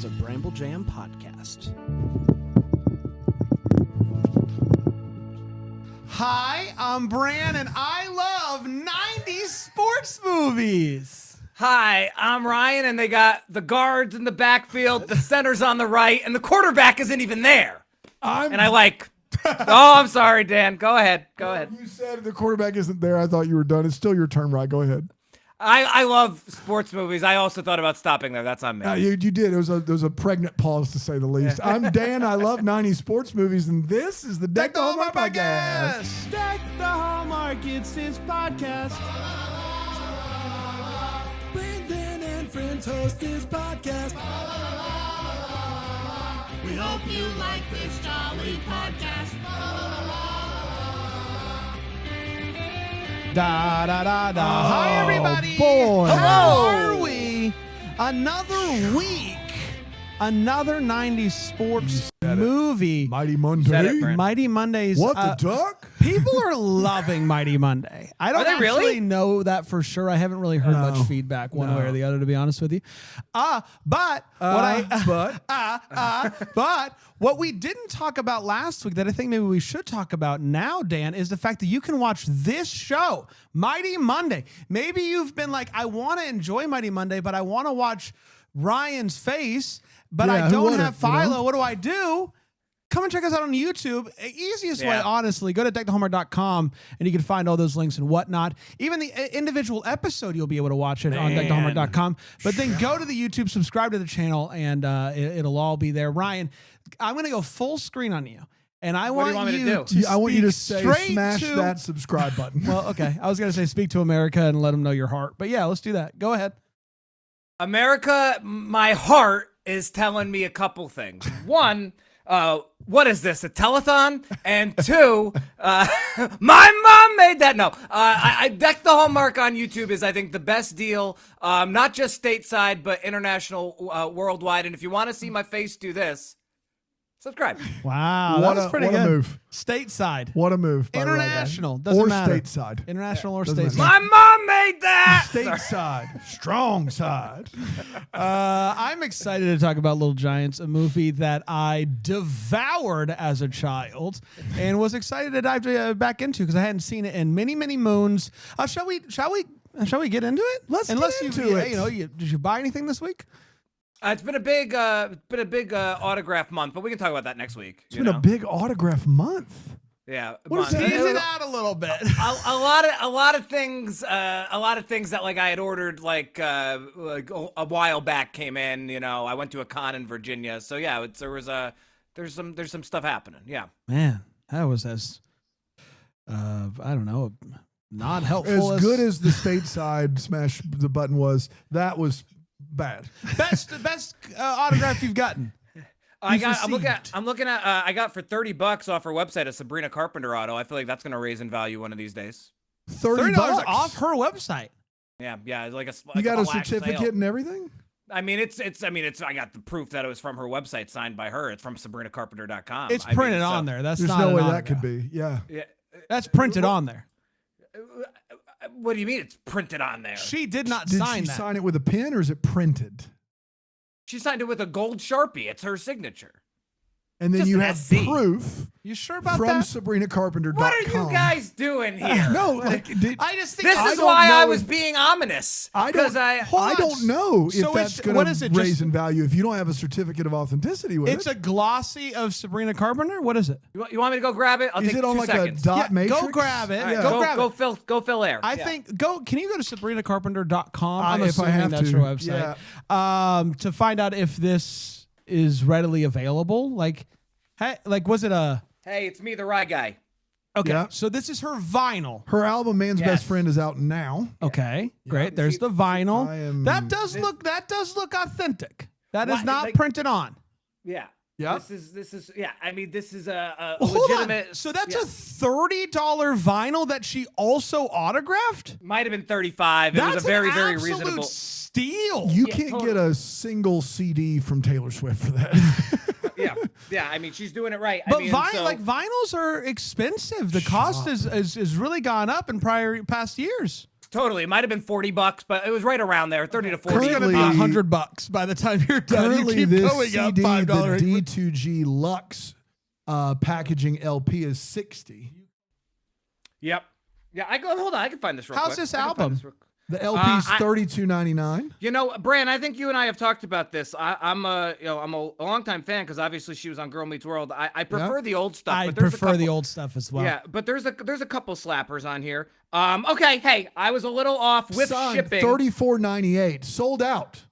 is a Bramble Jam podcast. Hi, I'm Bran, and I love 90s sports movies. Hi, I'm Ryan, and they got the guards in the backfield, the center's on the right, and the quarterback isn't even there. I'm sorry, Dan. Go ahead. You said the quarterback isn't there. I thought you were done. It's still your turn, right? Go ahead. I love sports movies. I also thought about stopping there. That's on me. You did. There was a pregnant pause, to say the least. I'm Dan. I love 90s sports movies, and this is the Deck the Hallmark podcast. Deck the Hallmark, it's his podcast. Brandon and friends host this podcast. We hope you like this jolly podcast. Da da da da. Hi, everybody. Boy. How are we? Another week. Another 90s sports movie. Mighty Monday. Said it, Brent. Mighty Mondays. What the duck? People are loving Mighty Monday. I don't Are they actually really? know that for sure. I haven't really heard much feedback one way or the other, to be honest with you. But what we didn't talk about last week that I think maybe we should talk about now, Dan, is the fact that you can watch this show, Mighty Monday. Maybe you've been like, I want to enjoy Mighty Monday, but I want to watch Ryan's face, but I don't have Philo. What do I do? Come and check us out on YouTube. Easiest way, honestly, go to deckthehallmark.com and you can find all those links and whatnot. Even the individual episode, you'll be able to watch it on deckthehallmark.com. But then go to the YouTube, subscribe to the channel, and it'll all be there. Ryan, I'm going to go full screen on you. And I want you to smash that subscribe button. Well, okay. I was going to say speak to America and let them know your heart. But yeah, let's do that. Go ahead. America, my heart is telling me a couple things. One, what is this, a telethon? And two, my mom made that. No, I Deck the Hallmark on YouTube is, I think, the best deal, not just stateside, but international, worldwide. And if you want to see my face do this, subscribe. Wow, that was pretty good. What a move. Stateside. What a move. International. Doesn't matter. Stateside. International or Doesn't stateside. My mom made that. Stateside. Strong side. I'm excited to talk about Little Giants, a movie that I devoured as a child and was excited to dive back into because I hadn't seen it in many, many moons. Shall we get into it? Let's get into it. Did you buy anything this week? It's been a big autograph month, but we can talk about that next week. It's been a big autograph month. Yeah. What is that? Tease it out a little bit. a lot of things that like I had ordered like a while back came in. You know, I went to a con in Virginia, so yeah, there's some stuff happening. Yeah. Man, that was I don't know, not helpful. As good as the stateside smash the button was, that was bad. Best autograph you've gotten. I'm looking at I got for $30 off her website a Sabrina Carpenter auto. I feel like that's gonna raise in value one of these days. $30 off her website. Yeah, like you got a certificate sale. and everything? I mean, I got the proof that it was from her website, signed by her. It's from SabrinaCarpenter.com. It's printed on there. There's not no way that could be. Yeah. That's printed on there. What do you mean it's printed on there? She did not Did sign she that. sign it with a pen or is it printed? She signed it with a gold Sharpie. It's her signature. And then Just you an have SC. proof You sure about from that? SabrinaCarpenter.com. What are you guys doing here? No, like I just think This is why I was being ominous. I don't know if that's going to raise in value if you don't have a certificate of authenticity with It's a glossy of Sabrina Carpenter. What is it? You want me to go grab it? I'll Is take it on 2 like seconds. a dot matrix? Go grab it. All right, Go grab it. Go fill air. I think can you go to SabrinaCarpenter.com? I'm if I assuming have that's to. her website. To find out if this is readily available. Like was it a? Hey, it's me, the Rye Guy. Okay, Yeah. so this is her vinyl. Her album "Man's Yes. Best Friend" is out now. Okay, great. There's the vinyl. That does look authentic. That is not printed on. Yeah. Yeah. This is yeah. I mean, this is a Hold legitimate. on. So that's a $30 vinyl that she also autographed? Might have been 35. It That's was a very, an very absolute reasonable. steal. You Yeah, can't totally. get a single CD from Taylor Swift for that. Yeah. I mean, she's doing it right. But I mean, vinyls are expensive. The cost is really gone up in past years. Totally. It might have been $40, but it was right around there, 30 to 40. It's going to be $100 by the time you're done. You Currently, keep this going CD, up the $5. D2G Lux packaging LP is $60. Yep. Yeah, hold on. I can find this real quick. How's this I can find album? this real- The LP is $32.99. You know, Bran, I think you and I have talked about this. I'm a longtime fan because obviously she was on Girl Meets World. I prefer the old stuff. I but there's prefer the old stuff as well. Yeah, but there's a couple slappers on here. Okay, hey, I was a little off with shipping. $34.98 sold out.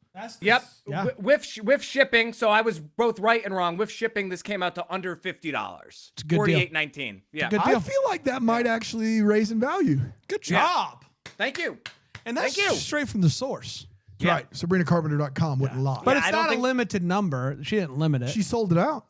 Yep, Yeah. with shipping. So I was both right and wrong. With shipping, this came out to under $50. It's a good deal. $48.19. Yeah, good I deal. feel like that might actually raise in value. Good job. Thank you. And that's Thank you. straight from the source. Yeah. Right. SabrinaCarpenter.com wouldn't lie. But Yeah, it's I don't not a think- limited number. She didn't limit it. She sold it out.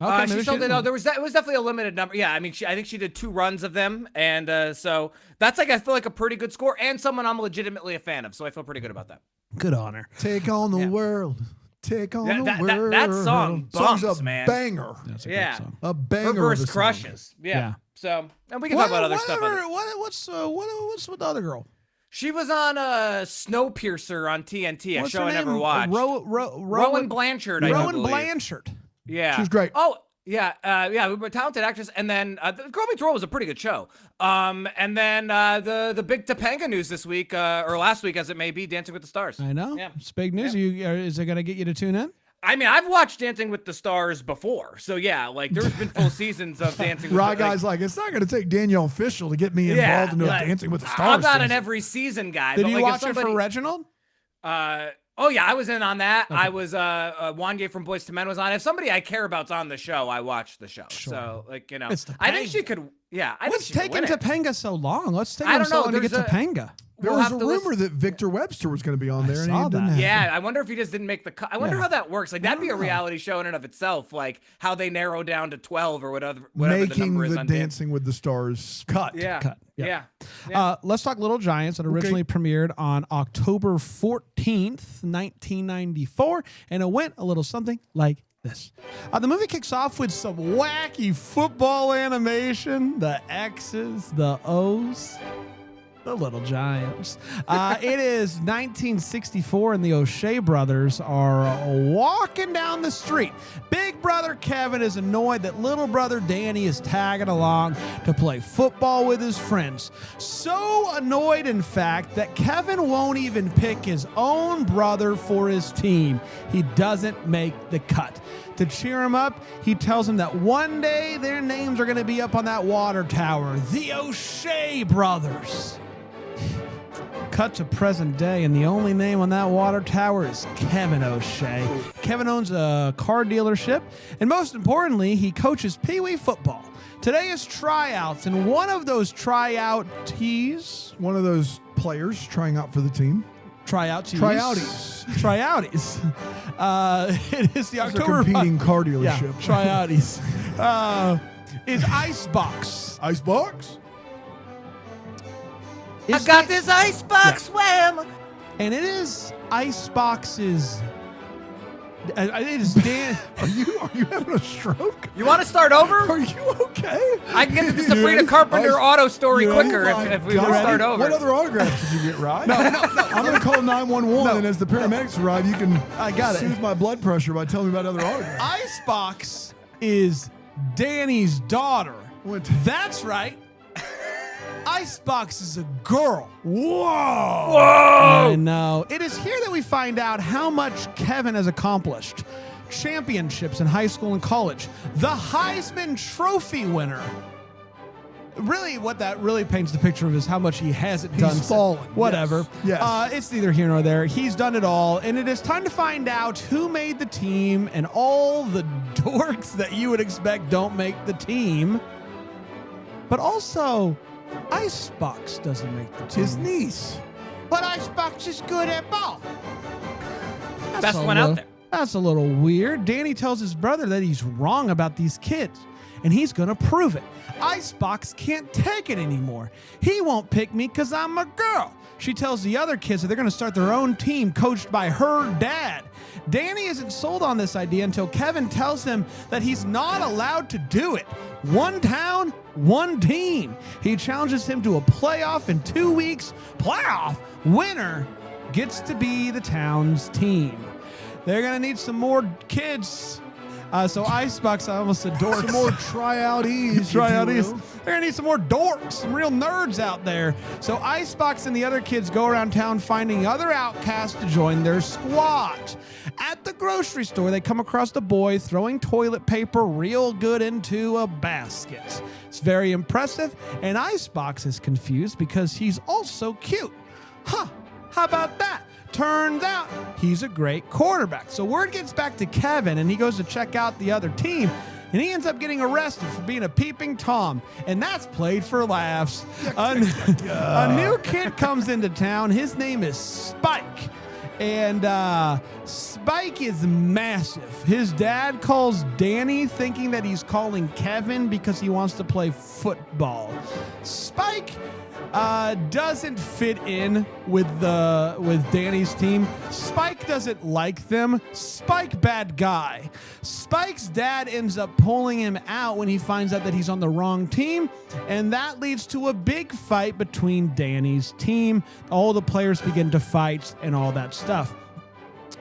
Okay, She maybe sold it. didn't. No, it was definitely a limited number. Yeah, I mean, I think she did 2 runs of them, and so that's I feel like a pretty good score, and someone I'm legitimately a fan of. So I feel pretty good about that. Good honor. Take on the world. Take on That- the that- world. that song Song's bumps, a man. banger. That's a Yeah. great song. A banger. Reverse of a song. crushes. Yeah. Yeah. So, and we can talk about other stuff. What's with the other girl? She was on Snowpiercer on TNT, a What's show her I never name? watched. Rowan Blanchard. I Rowan believe. Blanchard. Yeah, She was great. Oh, yeah, a talented actress. And then the Girl Meets World was a pretty good show. And then the big Topanga news this week, or last week as it may be, Dancing with the Stars. I know. Yeah. It's big news. Is it going to get you to tune in? I mean, I've watched Dancing with the Stars before, so yeah, like there's been full seasons of Dancing. with Right, the, guys, like it's not going to take Danielle Fishel to get me yeah, involved into like, Dancing with the Stars. I'm not an season. every season guy. Did but you like, watch if it for somebody, Reginald? Oh yeah, I was in on that. I was Wanye from Boyz II Men was on. If somebody I care about's on the show, I watch the show. Sure. So like It's I think Topanga. she could. Yeah, I What's think she could taking win it. Topanga so long? Let's take I him don't so know, long to get there's a- Topanga. There We'll was have a to rumor listen- that Victor Webster was going to be on there, and saw he didn't that. happen. Yeah, I wonder if he just didn't make the cut. I wonder Yeah. how that works. Like that'd be a reality show in and of itself. Like how they narrow down to 12 or whatever the Making number is the on Dancing with the Stars cut. Yeah. Cut. Yeah. Let's talk Little Giants. It originally premiered on October 14th, 1994, and it went a little something like this. The movie kicks off with some wacky football animation, the X's, the O's, the Little Giants. It is 1964, and the O'Shea brothers are walking down the street. Big brother Kevin is annoyed that little brother Danny is tagging along to play football with his friends. So annoyed, in fact, that Kevin won't even pick his own brother for his team. He doesn't make the cut. To cheer him up, he tells him that one day their names are going to be up on that water tower, the O'Shea brothers. Cut to present day, and the only name on that water tower is Kevin O'Shea. Kevin owns a car dealership, and most importantly, he coaches peewee football. Today is tryouts, and one of those tryoutees, One of those players trying out for the team. Tryouties. It is the It's a October competing car Yeah, dealership. tryouties. Is Icebox. Icebox? I got this icebox wham. And it is Icebox's. It is Dan. Are you having a stroke? You want to start over? Are you okay? I can get to the Sabrina Carpenter auto story quicker Oh my if we God. start over. What other autographs did you get, Rod? No. I'm going to call 911, and as the paramedics arrive, you can soothe my blood pressure by telling me about other autographs. Icebox is Danny's daughter. What? That's right. Icebox is a girl. Whoa! I know. It is here that we find out how much Kevin has accomplished. Championships in high school and college. The Heisman Trophy winner. Really, what that really paints the picture of is how much he hasn't done. fallen. Whatever. Yes. It's neither here nor there. He's done it all, and it is time to find out who made the team, and all the dorks that you would expect don't make the team. But also, Icebox doesn't make the team. His niece. But Icebox is good at ball. Best one out there. That's a little weird. Danny tells his brother that he's wrong about these kids, and he's going to prove it. Icebox can't take it anymore. He won't pick me because I'm a girl. She tells the other kids that they're going to start their own team coached by her dad. Danny isn't sold on this idea until Kevin tells him that he's not allowed to do it. one town, one team. He challenges him to a playoff in 2 weeks. Playoff winner gets to be the town's team. They're going to need some more kids. So Icebox, I almost said dorks. Some more tryouties. Tryouties. They're going to need some more dorks, some real nerds out there. So Icebox and the other kids go around town finding other outcasts to join their squad. At the grocery store, they come across a boy throwing toilet paper real good into a basket. It's very impressive, and Icebox is confused because he's also cute. Huh, how about that? Turns out he's a great quarterback. So word gets back to Kevin, and he goes to check out the other team, and he ends up getting arrested for being a peeping Tom, and that's played for laughs. A new kid comes into town. His name is Spike, and Spike is massive. His dad calls Danny, thinking that he's calling Kevin because he wants to play football. Spike doesn't fit in with Danny's team. Spike doesn't like them. Spike, bad guy. Spike's dad ends up pulling him out when he finds out that he's on the wrong team, and that leads to a big fight between Danny's team. All the players begin to fight and all that stuff.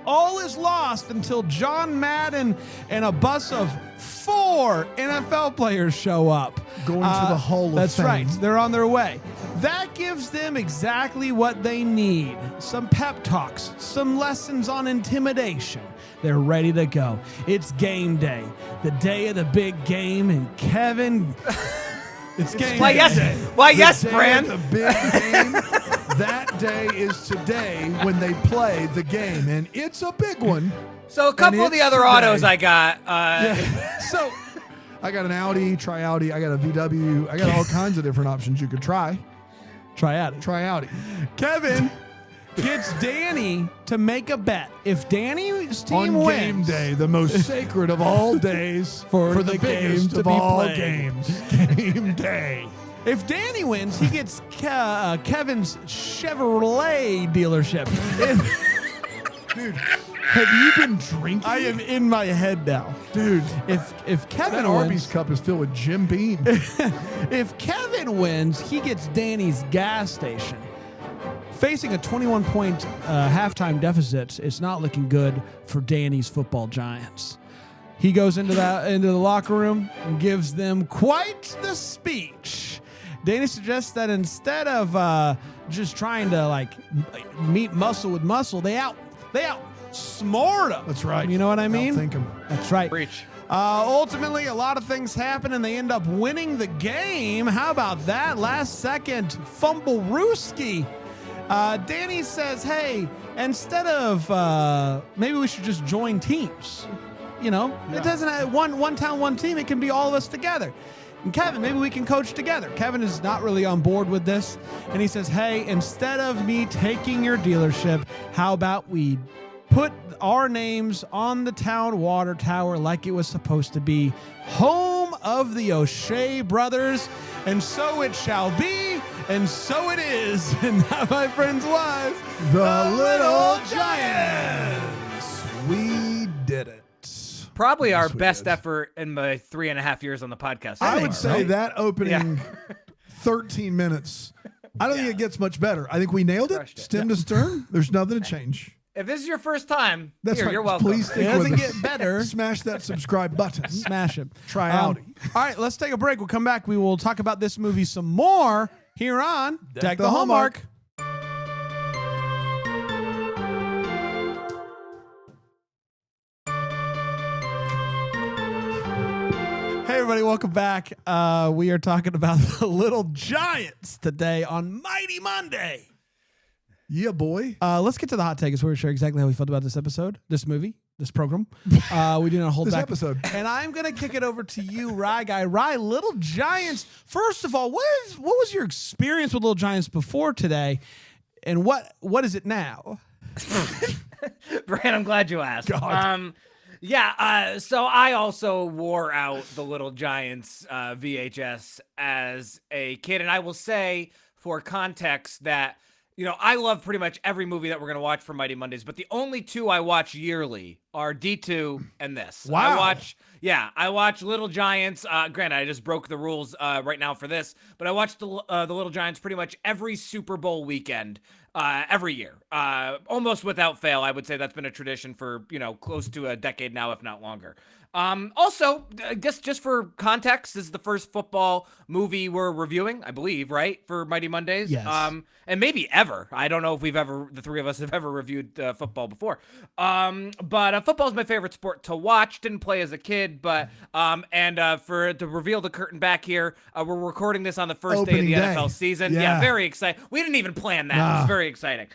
All is lost until John Madden and a bus of 4 NFL players show up. Going to the Hall of Fame. That's right. They're on their way. That gives them exactly what they need. Some pep talks, some lessons on intimidation. They're ready to go. It's game day. The day of the big game, and Kevin... It's game Why, day. yes. Why, yes, The day Bran. of the big game. That day is today when they play the game, and it's a big one. So a couple of the it's other today. autos I got. So I got an Audi, try Audi. I got a VW. I got all kinds of different options you could try. Try out it. Try Audi. Kevin gets Danny to make a bet. If Danny's team On wins, game day, the most sacred of all days For the the game biggest to of be all played. games. Game day. if Danny wins, he gets Kevin's Chevrolet dealership. Dude, have you been drinking? I am in my head now, Dude, If Kevin that wins, Arby's cup is filled with Jim Beam. if Kevin wins, he gets Danny's gas station. Facing a 21-point halftime deficit, it's not looking good for Danny's football giants. He goes into the locker room and gives them quite the speech. Danny suggests that instead of just trying to meet muscle with muscle, they outsmart him. That's right. You know what I mean? Outthink 'em. That's right. Preach. Ultimately, a lot of things happen, and they end up winning the game. How about that? Last second fumble Rooski. Danny says, hey, instead of maybe we should just join teams. You know, It doesn't have one town, one team. It can be all of us together. And Kevin, maybe we can coach together. Kevin is not really on board with this. And he says, hey, instead of me taking your dealership, how about we put our names on the town water tower like it was supposed to be, home of the O'Shea brothers. And so it shall be, and so it is. And that, my friends, was The Little Giants. We did it. Probably our Yes, we best did. effort in my 3.5 years on the podcast. I so would far, say right? that opening 13 minutes, I don't think it gets much better. I think we nailed it. Crushed it. Stem to stern. There's nothing to change. If this is your first time, That's right. you're welcome. Please It stick doesn't with get us. better. Smash that subscribe button. Smash it. Try Audi. All right, let's take a break. We'll come back. We will talk about this movie some more here on Deck the Hallmark. Hey, everybody, welcome back. We are talking about the Little Giants today on Mighty Monday. Yeah, boy. Let's get to the hot take. It's where we share exactly how we felt about this episode, this movie, this program. We do not hold This back. episode. And I'm going to kick it over to you, Rye Guy. Rye, Little Giants. First of all, what was your experience with Little Giants before today? And what is it now? Bran, I'm glad you asked. So I also wore out the Little Giants VHS as a kid, and I will say, for context, that I love pretty much every movie that we're going to watch for Mighty Mondays, but the only two I watch yearly are D2 and this. Wow. I watch Little Giants. Granted, I just broke the rules right now for this, but I watch the Little Giants pretty much every Super Bowl weekend. Every year, almost without fail. I would say that's been a tradition for, close to a decade now, if not longer. Also, I guess just for context, this is the first football movie we're reviewing, I believe, right? For Mighty Mondays. Yes. And maybe ever. I don't know if the three of us have ever reviewed football before. But football is my favorite sport to watch. Didn't play as a kid, but, to reveal the curtain back here, we're recording this on the first day of the NFL season. Yeah, very exciting. We didn't even plan that. It was very exciting.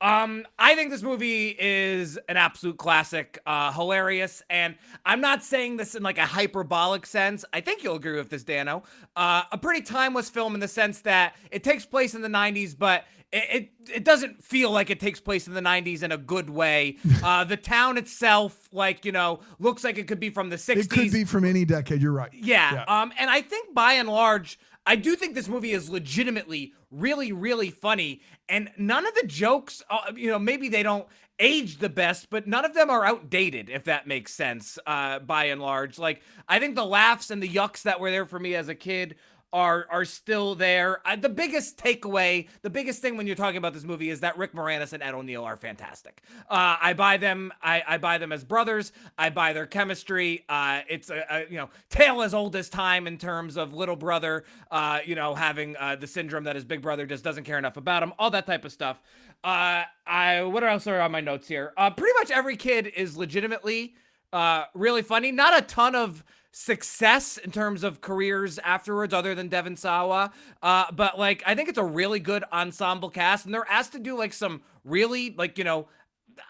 I think this movie is an absolute classic, hilarious, and I'm not saying this in like a hyperbolic sense. I think you'll agree with this, Dano. A pretty timeless film in the sense that it takes place in the 90s, but it doesn't feel like it takes place in the 90s in a good way. The town itself, looks like it could be from the 60s. It could be from any decade. You're right. Yeah. And I think by and large, I do think this movie is legitimately really, really funny. And none of the jokes, maybe they don't age the best, but none of them are outdated, if that makes sense, by and large. Like, I think the laughs and the yucks that were there for me as a kid are still there. The biggest takeaway, the biggest thing when you're talking about this movie is that Rick Moranis and Ed O'Neill are fantastic. I buy them. I buy them as brothers. I buy their chemistry. It's a tale as old as time in terms of little brother, having the syndrome that his big brother just doesn't care enough about him. All that type of stuff. What else are on my notes here? Pretty much every kid is legitimately really funny. Not a ton of success in terms of careers afterwards other than Devon, Sawa, but I think it's a really good ensemble cast, and they're asked to do some really I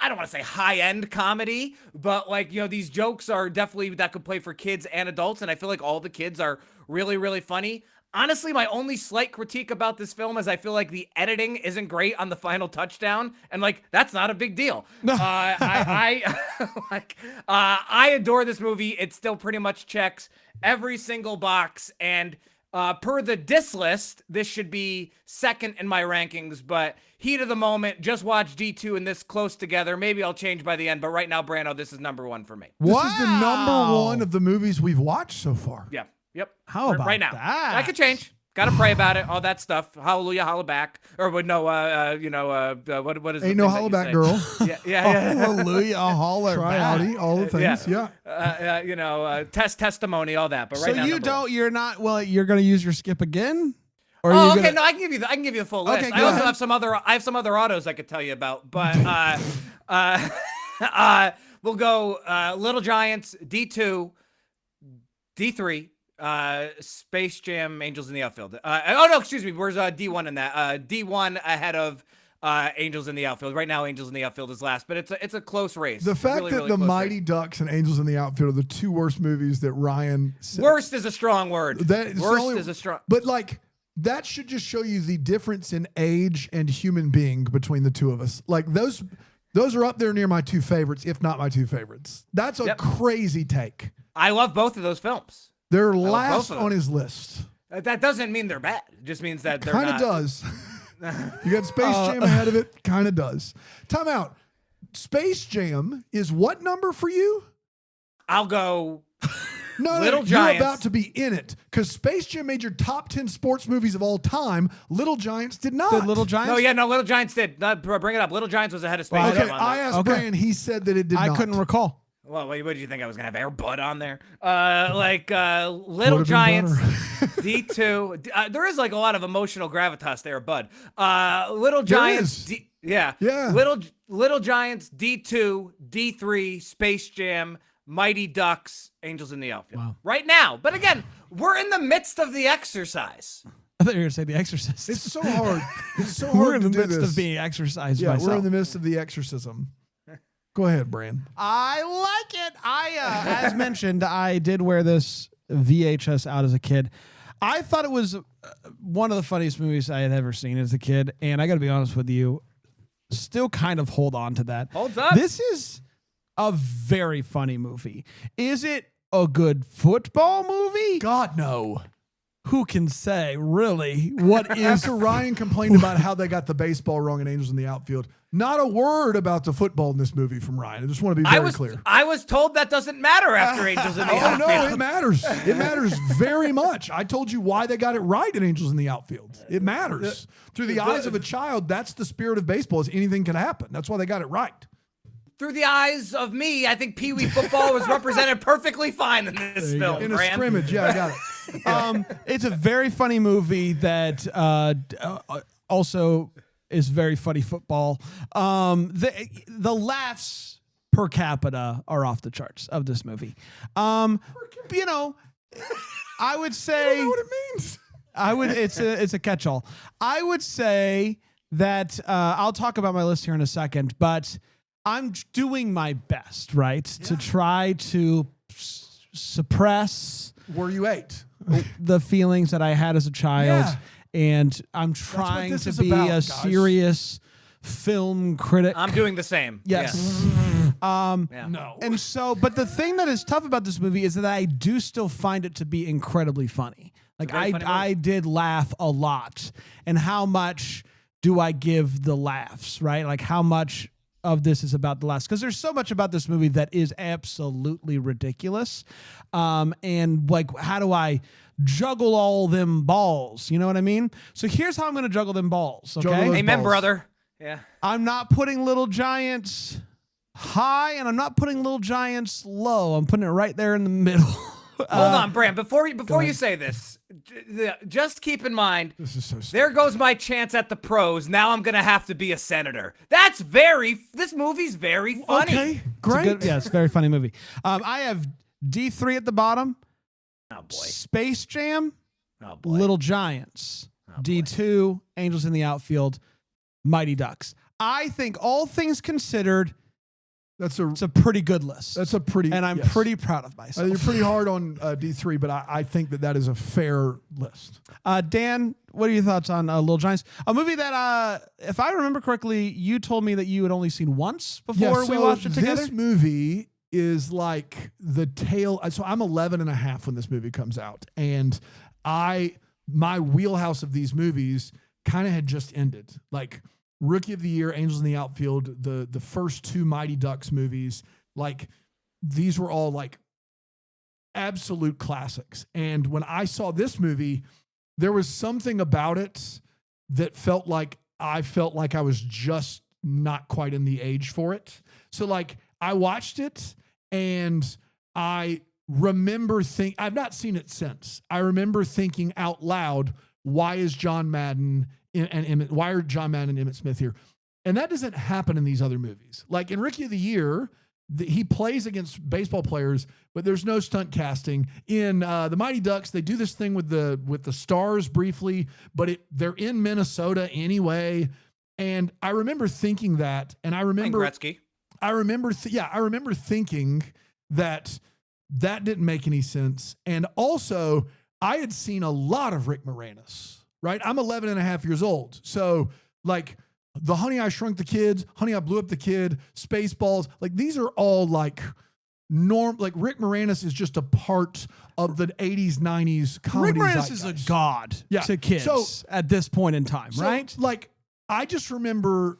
don't want to say high-end comedy, but these jokes are definitely that could play for kids and adults, and I feel like all the kids are really, really funny. Honestly, my only slight critique about this film is I feel like the editing isn't great on the final touchdown, and that's not a big deal. I adore this movie. It still pretty much checks every single box, and per the diss list, this should be second in my rankings, but heat of the moment, just watch D2 and this close together. Maybe I'll change by the end, but right now, Brando, this is number one for me. This is the number one of the movies we've watched so far. Yeah. Yep. How about right now? that? I could change. Got to pray about it. All that stuff. Hallelujah, holla back. Or what is? Ain't no holla back, girl. Yeah. Hallelujah, holler back. Triality, all the things. Testimony, all that. But right now, you're not. Well, you're going to use your skip again. Or oh, okay. No, I can give you the full list. Okay, I also have some other. I have some other autos I could tell you about, but we'll go Little Giants, D2, D3. Space Jam, Angels in the Outfield. Excuse me. Where's D1 in that? D1 ahead of Angels in the Outfield. Right now, Angels in the Outfield is last, but it's a close race. The fact really, that really the close Mighty race. Ducks and Angels in the Outfield are the two worst movies that Ryan said. Worst is a strong word. Worst is a strong. But that should just show you the difference in age and human being between the two of us. Those are up there near my two favorites, if not my two favorites. That's a crazy take. I love both of those films. They're last on his list. That doesn't mean they're bad. It just means that they're kind of not. does. You got Space Jam ahead of it. Kind of does. Time out. Space Jam is what number for you? I'll go. No, Little Giants. You're about to be in it because Space Jam made your top 10 sports movies of all time. Little Giants did not. Did Little Giants? No, Little Giants did. Bring it up. Little Giants was ahead of Space Jam. Okay, I asked Brian. He said that it did not. I couldn't recall. Well, what did you think I was gonna have Air Bud on there? Little Giants, D2. There is a lot of emotional gravitas there, Bud. Little Giants, yeah. Little Giants, D2, D3, Space Jam, Mighty Ducks, Angels in the Outfield. Wow. Right now, but again, we're in the midst of the exercise. I thought you were going to say The Exorcist. It's so hard. It's so we're hard in to the do midst this. of being exercised. Yeah, myself. we're in the midst of the exorcism. Go ahead, Bran. I like it. As mentioned, I did wear this VHS out as a kid. I thought it was one of the funniest movies I had ever seen as a kid, and I got to be honest with you, still kind of hold on to that. Holds up. This is a very funny movie. Is it a good football movie? God, no. who can say really what is After Ryan complained about how they got the baseball wrong in Angels in the Outfield, not a word about the football in this movie from Ryan. I just want to be very clear. I was told that doesn't matter after Angels in the Oh, Outfield. no, it matters. It matters very much. I told you why they got it right in Angels in the Outfield. It matters. Through the eyes of a child, that's the spirit of baseball, is anything can happen. That's why they got it right. Through the eyes of me, I think Pee Wee football was represented perfectly fine in this film. In a Brand. scrimmage, yeah, I got it. It's a very funny movie that also is very funny football. The laughs per capita are off the charts of this movie. I would say I don't know what it means. it's a catch-all. I would say that I'll talk about my list here in a second, but I'm doing my best, right, to try to suppress Were you 8? the feelings that I had as a child. Yeah. And I'm trying this to is be about, a guys. serious film critic. I'm doing the same. Yes. Yeah. No. And so, but the thing that is tough about this movie is that I do still find it to be incredibly funny. Like very funny movie. I did laugh a lot. And how much do I give the laughs, right? Like how much of this is about the laughs? Because there's so much about this movie that is absolutely ridiculous. And like, how do I juggle all them balls? You know what I mean? So here's how I'm going to juggle them balls. Okay. Juggle those Amen, balls. brother. Yeah. I'm not putting Little Giants high and I'm not putting Little Giants low. I'm putting it right there in the middle. Hold on, Bram. Before you say this, just keep in mind, This is so stupid. there goes my chance at the pros. Now I'm going to have to be a senator. This movie's very funny. Okay, It's a great. good- yeah, it's a very funny movie. I have D3 at the bottom. Oh, boy. Space Jam, Oh, boy. Little Giants. D2, Angels in the Outfield, Mighty Ducks. I think all things considered, That's it's a pretty good list. a pretty, and I'm yes. pretty proud of myself. You're pretty hard on D3, but I think that is a fair list. Dan, what are your thoughts on Little Giants? A movie that, if I remember correctly, you told me that you had only seen once before we watched it together. This movie is like the tail. So I'm 11 and a half when this movie comes out. And my wheelhouse of these movies kind of had just ended. Like Rookie of the Year, Angels in the Outfield, the first 2 Mighty Ducks movies, like these were all like absolute classics. And when I saw this movie, there was something about it that felt like I was just not quite in the age for it. So like I watched it and I remember I've not seen it since. I remember thinking out loud, why is John Madden why are John Madden and Emmett Smith here? And that doesn't happen in these other movies. Like in Rookie of the Year, he plays against baseball players, but there's no stunt casting. In the Mighty Ducks, they do this thing with the stars briefly, but they're in Minnesota anyway. And I remember thinking that, and I remember Gretzky. I remember thinking that didn't make any sense. And also, I had seen a lot of Rick Moranis, right? I'm 11 and a half years old. So like the Honey, I Shrunk the Kids, Honey, I Blew Up the Kid, Spaceballs, like these are all like like Rick Moranis is just a part of the 80s, 90s comedy. Rick Moranis is a god to kids at this point in time, right? Like I just remember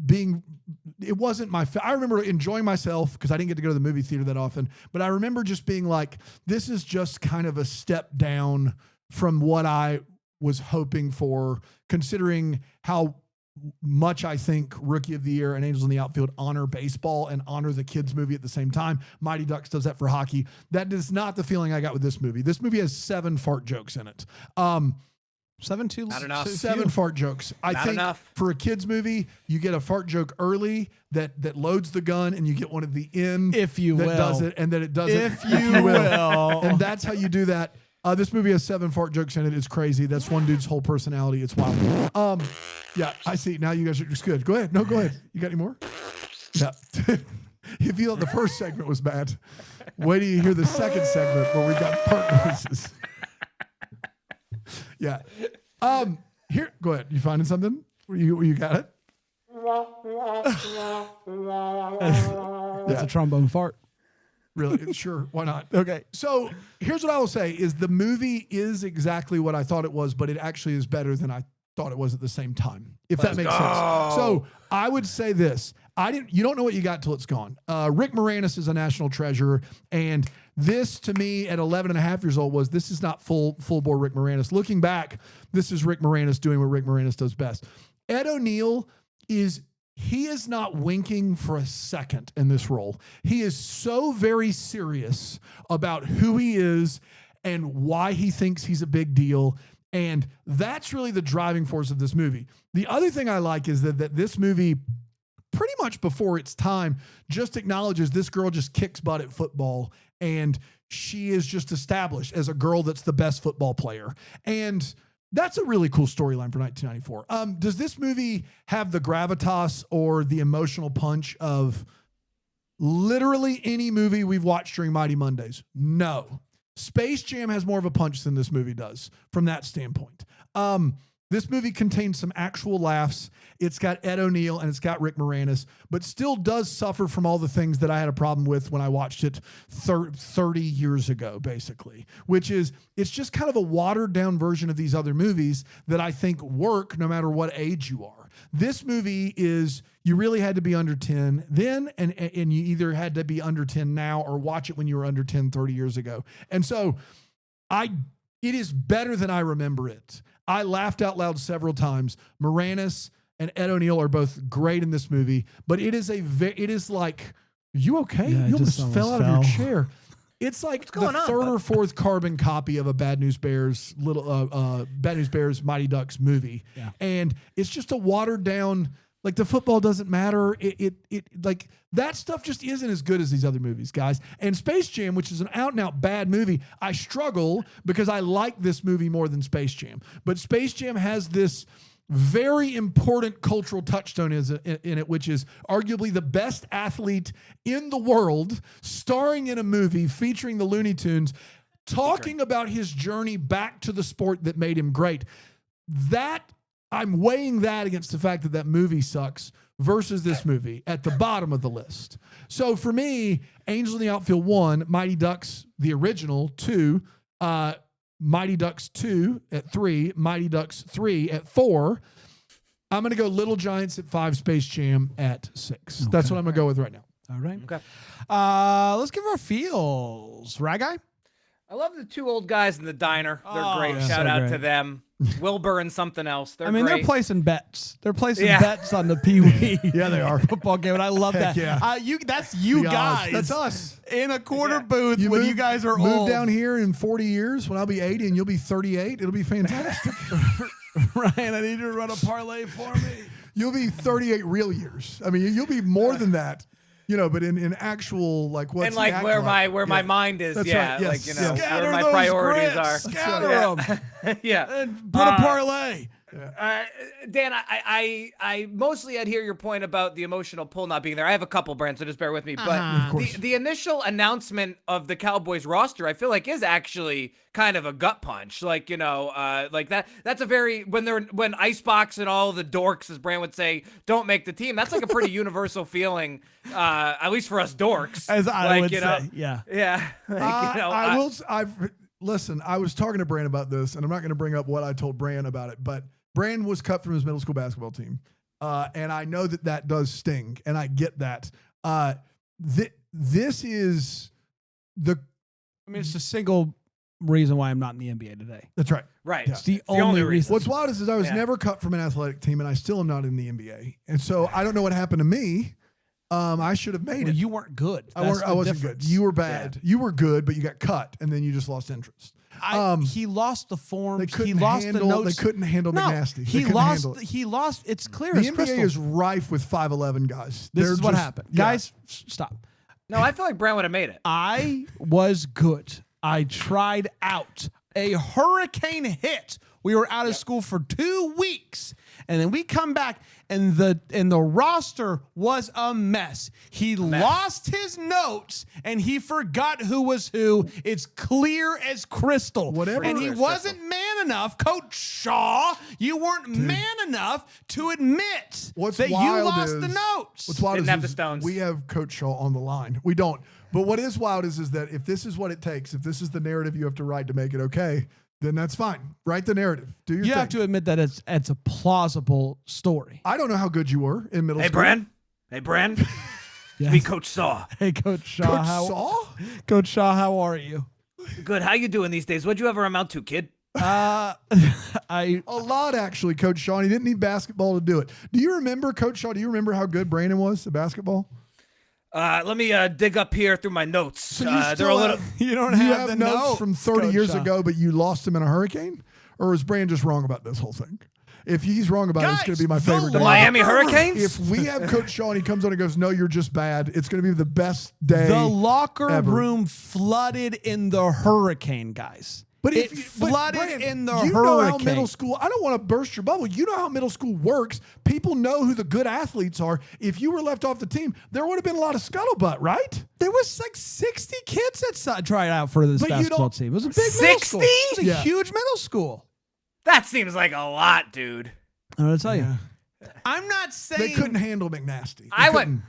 it wasn't I remember enjoying myself because I didn't get to go to the movie theater that often, but I remember just being like, this is just kind of a step down from what I was hoping for, considering how much I think Rookie of the Year and Angels in the Outfield honor baseball and honor the kids movie at the same time. Mighty Ducks does that for hockey. That is not the feeling I got with this movie. This movie has 7 fart jokes in it. 7 too. Not enough. 7 fart jokes. I Not think enough. for a kids movie, you get a fart joke early that loads the gun, and you get one at the end, If you that will. does it, and then it does If it. you will. And that's how you do that. This movie has 7 fart jokes in it. It's crazy. That's one dude's whole personality. It's wild. Yeah, I see. Now you guys are just good. Go ahead. No, go ahead. You got any more? Yeah. If you thought the first segment was bad, wait till you hear the second segment where we got fart noises. Yeah. Here, go ahead. You finding something? You got it? That's a trombone fart. Really? Sure. Why not? Okay. So here's what I will say is the movie is exactly what I thought it was, but it actually is better than I thought it was at the same time, if that makes sense. So I would say this. You don't know what you got till it's gone. Rick Moranis is a national treasure. And this to me at 11 and a half years old this is not full bore Rick Moranis. Looking back, this is Rick Moranis doing what Rick Moranis does best. Ed O'Neill he is not winking for a second in this role. He is so very serious about who he is and why he thinks he's a big deal. And that's really the driving force of this movie. The other thing I like is that this movie, pretty much before its time, just acknowledges this girl just kicks butt at football and she is just established as a girl that's the best football player. And that's a really cool storyline for 1994. Does this movie have the gravitas or the emotional punch of literally any movie we've watched during Mighty Mondays? No. Space Jam has more of a punch than this movie does from that standpoint. This movie contains some actual laughs. It's got Ed O'Neill and it's got Rick Moranis, but still does suffer from all the things that I had a problem with when I watched it 30 years ago, basically, which is it's just kind of a watered down version of these other movies that I think work no matter what age you are. This movie is, you really had to be under 10 then, and you either had to be under 10 now or watch it when you were under 10 30 years ago. And so it is better than I remember it. I laughed out loud several times. Moranis and Ed O'Neill are both great in this movie, but it is like, are you okay? Yeah, you almost fell out of your chair. It's like the third or fourth carbon copy of a Bad News Bears Mighty Ducks movie. Yeah. And it's just a watered down, like the football doesn't matter. It like that stuff just isn't as good as these other movies, guys. And Space Jam, which is an out and out bad movie, I struggle because I like this movie more than Space Jam. But Space Jam has this very important cultural touchstone in it, which is arguably the best athlete in the world starring in a movie featuring the Looney Tunes, talking about his journey back to the sport that made him great. That I'm weighing that against the fact that movie sucks versus this movie at the bottom of the list. So for me, Angels in the Outfield 1, Mighty Ducks, the original 2, Mighty Ducks 2 at 3, Mighty Ducks 3 at 4. I'm going to go Little Giants at 5, Space Jam at 6. Okay. That's what I'm going to go with right now. All right. Okay. Let's give our feels. Rag Guy? I love the two old guys in the diner. They're great. Yeah. Shout So out great. to them. Wilbur and something else. They're great. They're placing bets. They're placing bets on the peewee. Yeah, they are. Football game, and I love Heck that. yeah. That's you The guys. odds. That's us. In a quarter booth when you guys are move old. down here in 40 years when I'll be 80 and you'll be 38. It'll be fantastic. Ryan, I need you to run a parlay for me. You'll be 38 real years. I mean, you'll be more than that. You know, but in actual, like, what's and like the where act my mind is, That's yeah, right. Yes. like, you know, Yes. where my priorities grips. are. Scatter them. Yeah. And put a parlay. Dan, I mostly adhere your point about the emotional pull not being there. I have a couple, Brand, so just bear with me. But the initial announcement of the Cowboys roster, I feel like, is actually kind of a gut punch. Like, you know, like that's a very, when Icebox and all the dorks, as Brand would say, don't make the team, that's like a pretty universal feeling, at least for us dorks. As I would know, say, yeah. Yeah. Like, you know, Listen, I was talking to Brand about this, and I'm not going to bring up what I told Brand about it, but Brand was cut from his middle school basketball team. And I know that does sting, and I get that. This is it's the single reason why I'm not in the NBA today. That's right. Right. It's the only reason. What's wild is I was never cut from an athletic team, and I still am not in the NBA. And so I don't know what happened to me. I should have made it. You weren't good. I wasn't good. You were bad. You were good, but you got cut, and then you just lost interest. He lost the forms. He lost the notes. They couldn't handle McNasty. He lost. It's clear as NBA crystal. is rife with 5'11" guys. This is what happened. Yeah. Guys, stop. no, I feel like Brand would have made it. I was good. I tried out. A hurricane hit. We were out of school for 2 weeks. And then we come back, and the roster was a mess. He lost his notes, and he forgot who was who. It's clear as crystal. Whatever. And he wasn't man enough, Coach Shaw, you weren't man enough to admit that you lost the notes. What's wild Didn't is have the stones. we have Coach Shaw on the line. We don't. But what is wild is that if this is what it takes, if this is the narrative you have to write to make it okay, then that's fine. Write the narrative. Do your thing. You have to admit that it's a plausible story. I don't know how good you were in middle school. Hey, Bran. Yes. Be Coach Saw. Hey, Coach Shaw. Coach Shaw, how are you? Good. How you doing these days? What'd you ever amount to, kid? A lot, actually, Coach Shaw. And he didn't need basketball to do it. Do you remember, Coach Shaw, do you remember how good Brandon was at basketball? Let me dig up here through my notes. So they're a little. you don't you have the notes from 30 Coach years Shaw. ago, but you lost him in a hurricane? Or is Brandon just wrong about this whole thing? If he's wrong about it, it's going to be my favorite The day. Miami Hurricanes? If we have Coach Shaw and he comes on and goes, no, you're just bad, it's going to be the best day. The locker ever. room flooded in the hurricane, guys. But it flooded Brandon, in the you hurricane. know how middle school, I don't want to burst your bubble. You know how middle school works. People know who the good athletes are. If you were left off the team, there would have been a lot of scuttlebutt, right? There was like 60 kids that tried out for this But you basketball don't- team. It was a big middle 60? school. It was a Yeah. huge middle school. That seems like a lot, dude. I'm going to tell Yeah. you. I'm not saying They couldn't handle McNasty. I went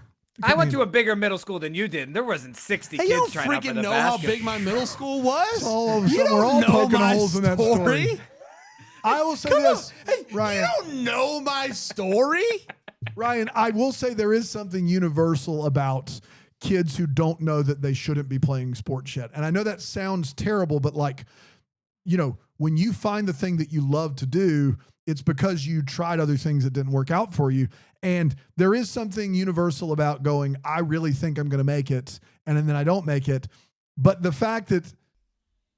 to a bigger middle school than you did, and there wasn't 60 Hey, you kids don't trying out for freaking the know basket. how big my middle school was. All of a You sudden, we're all don't know poking my holes in that story. I will say this, Hey, Ryan. you don't know my story. Ryan, I will say there is something universal about kids who don't know that they shouldn't be playing sports yet. And I know that sounds terrible, but like, you know, when you find the thing that you love to do, it's because you tried other things that didn't work out for you. And there is something universal about going, I really think I'm going to make it, and then I don't make it. But the fact that,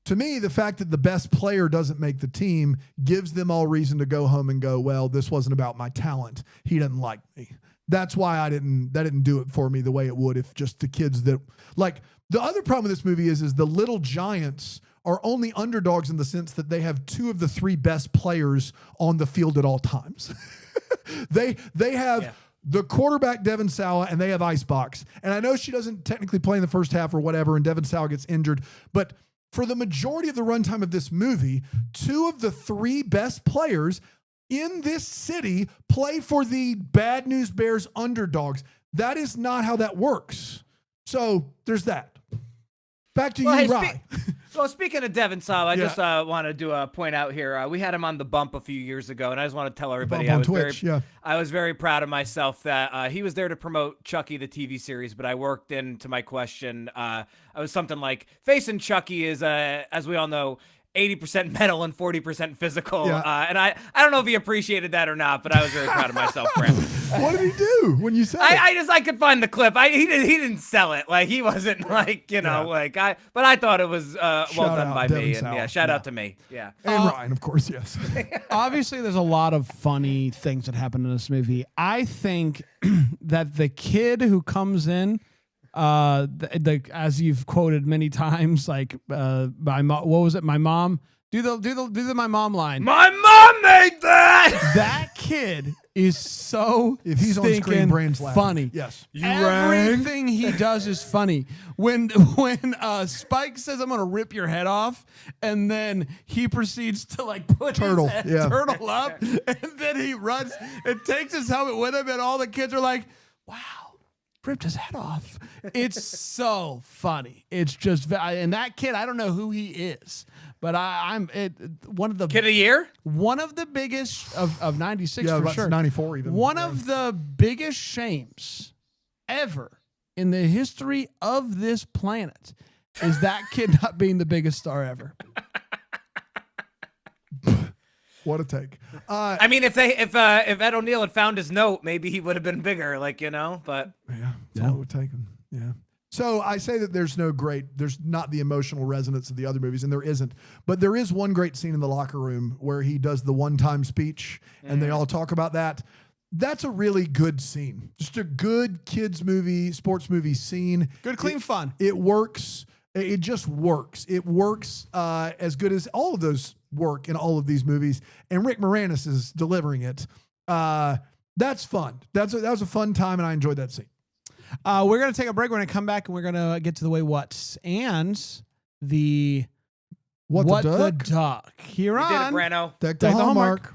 to me, the fact that the best player doesn't make the team gives them all reason to go home and go, well, this wasn't about my talent. He didn't like me. That's why that didn't do it for me the way it would if just the kids that, like, the other problem with this movie is the Little Giants are only underdogs in the sense that they have two of the three best players on the field at all times. They have the quarterback, Devon Sawa, and they have Icebox. And I know she doesn't technically play in the first half or whatever, and Devon Sawa gets injured, but for the majority of the runtime of this movie, two of the three best players in this city play for the Bad News Bears underdogs. That is not how that works. So there's that. Back to you, Ryan. Well, speaking of Devon Sawa, I just wanted to point out here, we had him on The Bump a few years ago, and I just want to tell everybody Bump on Twitch, I was very proud of myself that he was there to promote Chucky, the TV series, but I worked into my question. I was something like, facing Chucky is, as we all know, 80% mental and 40% physical. Yeah. And I don't know if he appreciated that or not, but I was very proud of myself, Brent. What did he do when you said it? I could find the clip. He didn't sell it. Like, he wasn't like, but I thought it was well done by Devon me. Sawa. And shout out to me. Yeah. And Ryan, of course, yes. Obviously, there's a lot of funny things that happen in this movie. I think that the kid who comes in, as you've quoted many times, like what was it? My mom. Do the my mom line. My mom made that. That kid is so If he's on screen, Brain's laughing. funny. Yes. Everything he does is funny. When Spike says, "I'm gonna rip your head off," and then he proceeds to like put his turtle up, and then he runs and takes his helmet with him, and all the kids are like, "Wow, ripped his head off." It's so funny. It's just, and that kid, I don't know who he is, but I'm one of the Kid of the year? one of the biggest of 96 Yeah, for about sure. 94 even. One of the biggest shames ever in the history of this planet is that kid not being the biggest star ever. What a take. I mean, if Ed O'Neill had found his note, maybe he would have been bigger, but Yeah, that's all it would take him. Yeah. So I say that there's not the emotional resonance of the other movies, and there isn't. But there is one great scene in the locker room where he does the one-time speech, and they all talk about that. That's a really good scene. Just a good kids movie, sports movie scene. Good, clean fun. It works. It just works. It works as good as all of those work in all of these movies. And Rick Moranis is delivering it. That's fun. That was a fun time, and I enjoyed that scene. We're going to take a break. We're going to come back, and we're going to get to the way what's and the What the duck? Duck. Here You did it, on Brano. Deck Deck the the Hallmark.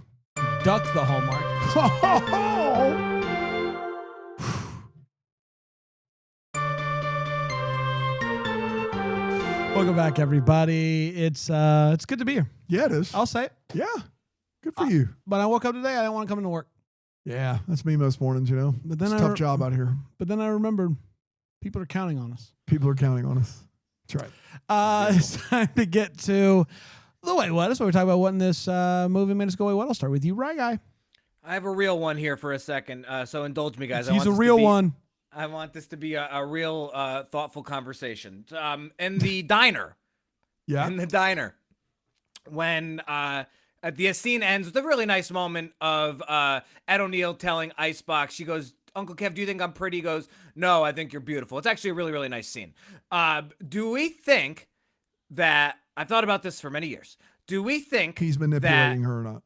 Duck the Hallmark. Welcome back, everybody. It's good to be here. Yeah, it is. I'll say it. Yeah. Good for you. But I woke up today. I didn't want to come into work. Yeah, that's me most mornings, you know. But then it's a tough job out here. But then I remembered people are counting on us. People are counting on us. That's right. It's time to get to the Wait What. That's what we're talking about. What in this movie made us go Wait What? I'll start with you, Right Guy. I have a real one here for a second, so indulge me, guys. He's a real one. I want this to be a real thoughtful conversation. In the diner. Yeah. In the diner. When the scene ends with a really nice moment of Ed O'Neill telling Icebox, she goes, Uncle Kev, do you think I'm pretty? He goes, no, I think you're beautiful. It's actually a really, really nice scene. Do we think that, I've thought about this for many years. Do we think he's manipulating her or not?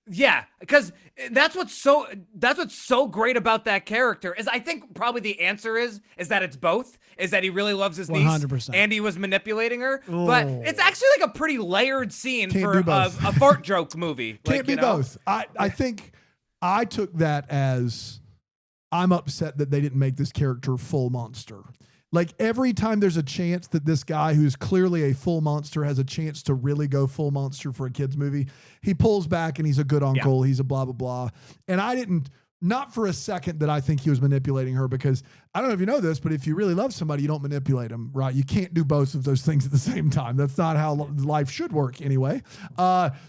Yeah, because that's what's so great about that character is I think probably the answer is that it's both, is that he really loves his niece 100%. and he was manipulating her. But it's actually like a pretty layered scene Can't for do a both. fart joke movie. Can't be both. I think I took that as I'm upset that they didn't make this character full monster. Like every time there's a chance that this guy who's clearly a full monster has a chance to really go full monster for a kid's movie, he pulls back and he's a good uncle. He's a blah, blah, blah. And I didn't, not for a second that I think he was manipulating her, because I don't know if you know this, but if you really love somebody, you don't manipulate them, right? You can't do both of those things at the same time. That's not how life should work anyway.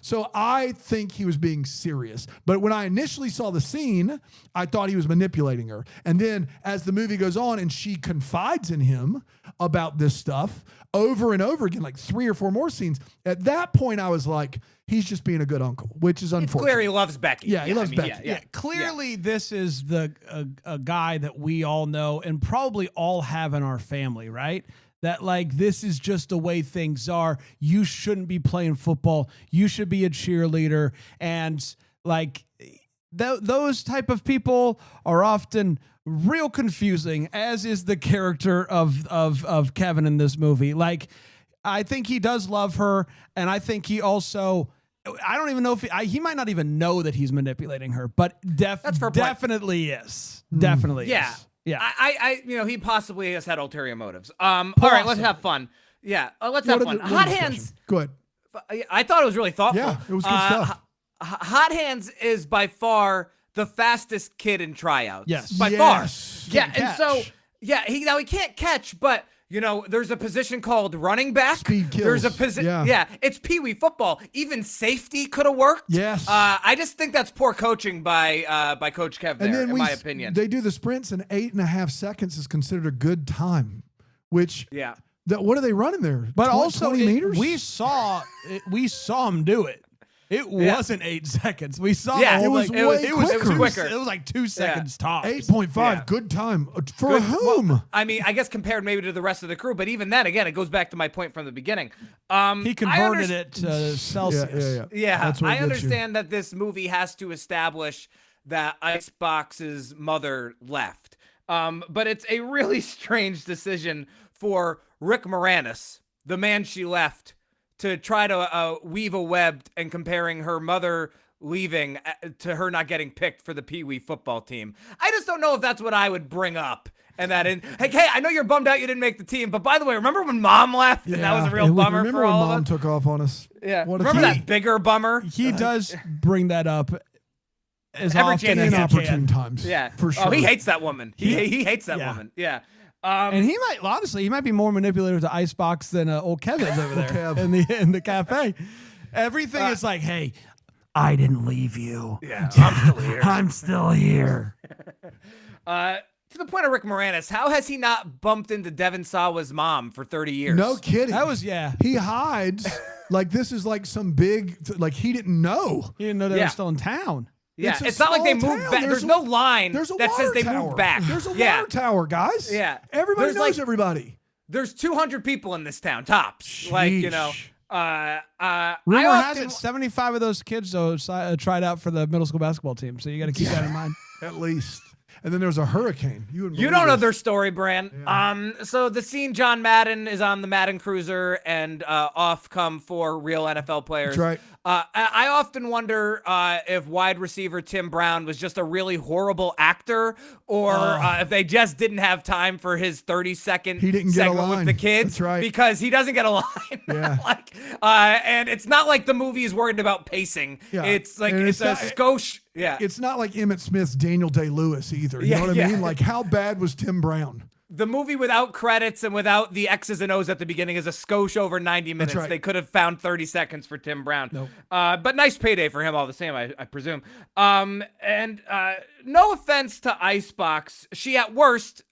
So I think he was being serious. But when I initially saw the scene, I thought he was manipulating her. And then as the movie goes on and she confides in him about this stuff over and over again, like 3 or 4 more scenes, at that point I was like, he's just being a good uncle, which is unfortunate. It's clear he loves Becky. Yeah, he loves Becky. Yeah, clearly this is a guy that we all know and probably all have in our family, right? That like this is just the way things are. You shouldn't be playing football. You should be a cheerleader. And like those type of people are often real confusing, as is the character of Kevin in this movie. Like, I think he does love her, and I think he also, I don't even know if he might not even know that he's manipulating her, but definitely is. Definitely Yeah. is. Yeah. I he possibly has had ulterior motives. All right, let's have fun. Yeah, let's have fun. Hot Hands. Good. I thought it was really thoughtful. Yeah, it was good stuff. Hot Hands is by far the fastest kid in tryouts. Yes. By Yes. far. Yeah, Can't and so catch. he can't catch, but there's a position called running back. Speed kills. There's a position. Yeah, it's peewee football. Even safety could have worked. Yes. I just think that's poor coaching by Coach Kev there, in my opinion. They do the sprints, and 8.5 seconds is considered a good time. Which what are they running there? But 20 also, 20 meters. we saw him do it. It wasn't 8 seconds. We saw Yeah, the whole it was thing. way It was quicker. quicker. It was like 2 seconds tops. 8.5, Yeah. good time for whom? Well, I mean, I guess compared maybe to the rest of the crew, but even then, again, it goes back to my point from the beginning. He converted it to Celsius. Yeah, That's what I gets you. understand that this movie has to establish that Icebox's mother left. But it's a really strange decision for Rick Moranis, the man she left, to try to weave a web and comparing her mother leaving to her not getting picked for the peewee football team. I just don't know if that's what I would bring up. And that hey, I know you're bummed out you didn't make the team, but by the way, remember when Mom left and that was a real bummer Remember for when all Mom of us? took off on us? Yeah, What a remember thing. that bigger bummer? He does bring that up as Every often chance as he he Inopportune can. times. Yeah, for sure. Oh, he hates that woman. He hates that Yeah. woman. Yeah. And he might, honestly, he might be more manipulative to Icebox than old Kevin's over there Kev. in the cafe. Everything is like, hey, I didn't leave you. Yeah, I'm still here. I'm still here. To the point of Rick Moranis, how has he not bumped into Devon Sawa's mom for 30 years? No kidding. That was, He hides like this is like some big, like he didn't know. He didn't know they were still in town. Yeah, It's a it's not like they small moved town. back. There's no line There's a that says water they tower. moved back. There's a water tower, guys. Yeah. Everybody There's knows like- everybody. There's 200 people in this town, tops. Like, Sheesh. Rumor I has often- it 75 of those kids though tried out for the middle school basketball team, so you got to keep that in mind. At least. And then there's a hurricane. You don't know their story, Bran. Yeah. So the scene, John Madden is on the Madden Cruiser, and off come 4 real NFL players. That's right. I often wonder if wide receiver Tim Brown was just a really horrible actor, or if they just didn't have time for his 30-second segment with the kids. That's right. Because he doesn't get a line. Yeah. And it's not like the movie is worried about pacing. Yeah. It's like and it's a skosh. Yeah. It's not like Emmett Smith's Daniel Day-Lewis either. You know what I mean? Like, how bad was Tim Brown? The movie without credits and without the X's and O's at the beginning is a skosh over 90 minutes. Right. They could have found 30 seconds for Tim Brown. Nope. But nice payday for him all the same, I presume. And no offense to Icebox. She at worst,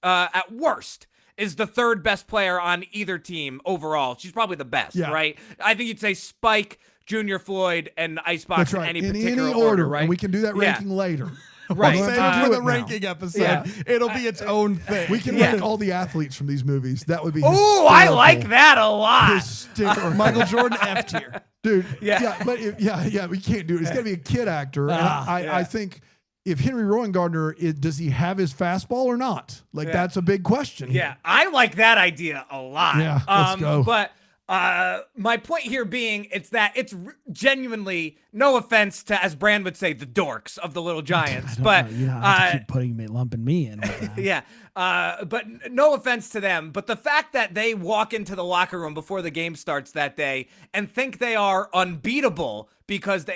is the 3rd best player on either team overall. She's probably the best, right? I think you'd say Spike, Junior Floyd, and Icebox in any particular order, right? And we can do that ranking later. Right. Save it for the ranking episode. Yeah. It'll be its own thing. We can rank all the athletes from these movies. That would be Oh, I like that a lot. hysterical. Michael Jordan F tier. Dude. Yeah. But we can't do it. It's got to be a kid actor. And I think if Henry Rowan-Gardner, does he have his fastball or not? Like, that's a big question. Yeah, I like that idea a lot. Yeah, let's go. But my point here being, it's genuinely, no offense to, as Brand would say, the dorks of the Little Giants, but you don't have to keep lumping me in. yeah. But no offense to them, but the fact that they walk into the locker room before the game starts that day and think they are unbeatable because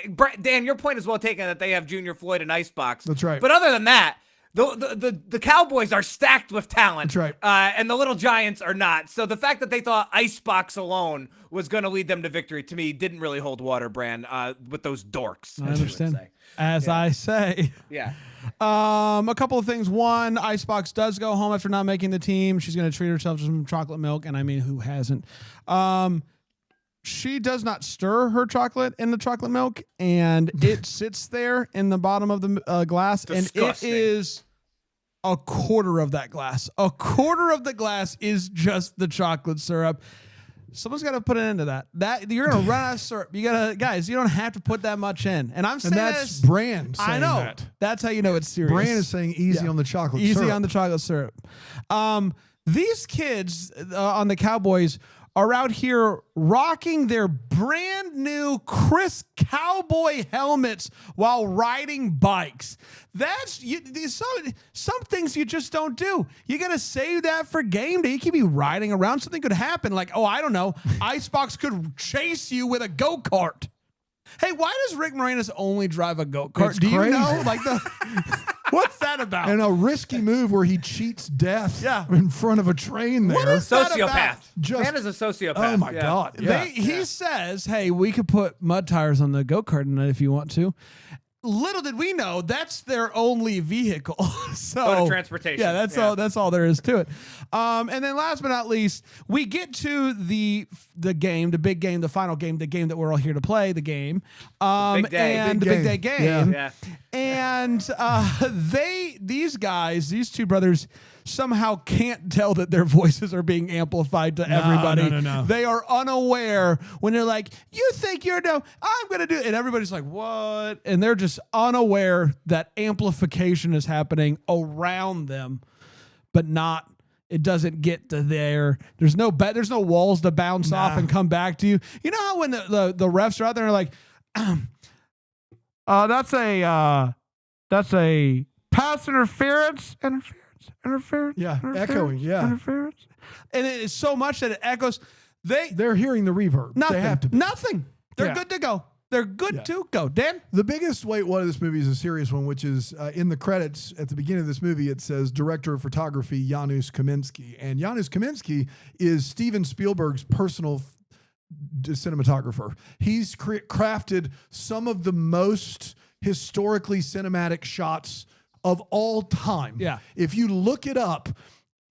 Dan, your point is well taken that they have Junior Floyd and Icebox. That's right. But other than that, the Cowboys are stacked with talent. That's right. And the Little Giants are not. So the fact that they thought Icebox alone was going to lead them to victory, to me, didn't really hold water, Bran, with those dorks. I understand. As I say. Yeah. A couple of things. One, Icebox does go home after not making the team. She's going to treat herself to some chocolate milk, and I mean, who hasn't? She does not stir her chocolate in the chocolate milk, and it sits there in the bottom of the glass, Disgusting. and it is a quarter of that glass. A quarter of the glass is just the chocolate syrup. Someone's got to put an end to that. You're gonna run out of syrup. Guys. You don't have to put that much in. And I'm saying that's Brand saying I know. that. That's how you know it's serious. Brand is saying easy on the chocolate syrup. Easy on the chocolate syrup. These kids on the Cowboys are out here rocking their brand new Chris Cowboy helmets while riding bikes. That's some things you just don't do. You got to save that for game day. You can be riding around. Something could happen. Like, I don't know. Icebox could chase you with a go-kart. Hey, why does Rick Moranis only drive a go-kart? Do you know? Like what's that about? And a risky move where he cheats death in front of a train there. What is that Sociopath. Just- Man is a sociopath. Oh, my God. Yeah. He says, hey, we could put mud tires on the go-kart tonight if you want to. Little did we know that's their only vehicle. So transportation. Yeah, that's all there is to it. And then last but not least, we get to the game, the big game, the final game, the game that we're all here to play, the game. Big day. And Big the big game. day game. Yeah. And these two brothers somehow can't tell that their voices are being amplified to everybody. No. They are unaware when they're like, you think you're dumb, I'm going to do it. And everybody's like, what? And they're just unaware that amplification is happening around them, but it doesn't get to there. There's no walls to bounce off and come back to you. You know how when the refs are out there and they're like, that's a pass interference. Yeah, echoing, yeah. Interference. And it is so much that it echoes. They're hearing the reverb. Nothing. They have to be. Nothing. They're Yeah. good to go. They're good to go. Dan? The biggest one of this movie is a serious one, which is in the credits at the beginning of this movie, it says director of photography, Janusz Kaminski. And Janusz Kaminski is Steven Spielberg's personal cinematographer. He's crafted some of the most historically cinematic shots of all time. Yeah. If you look it up,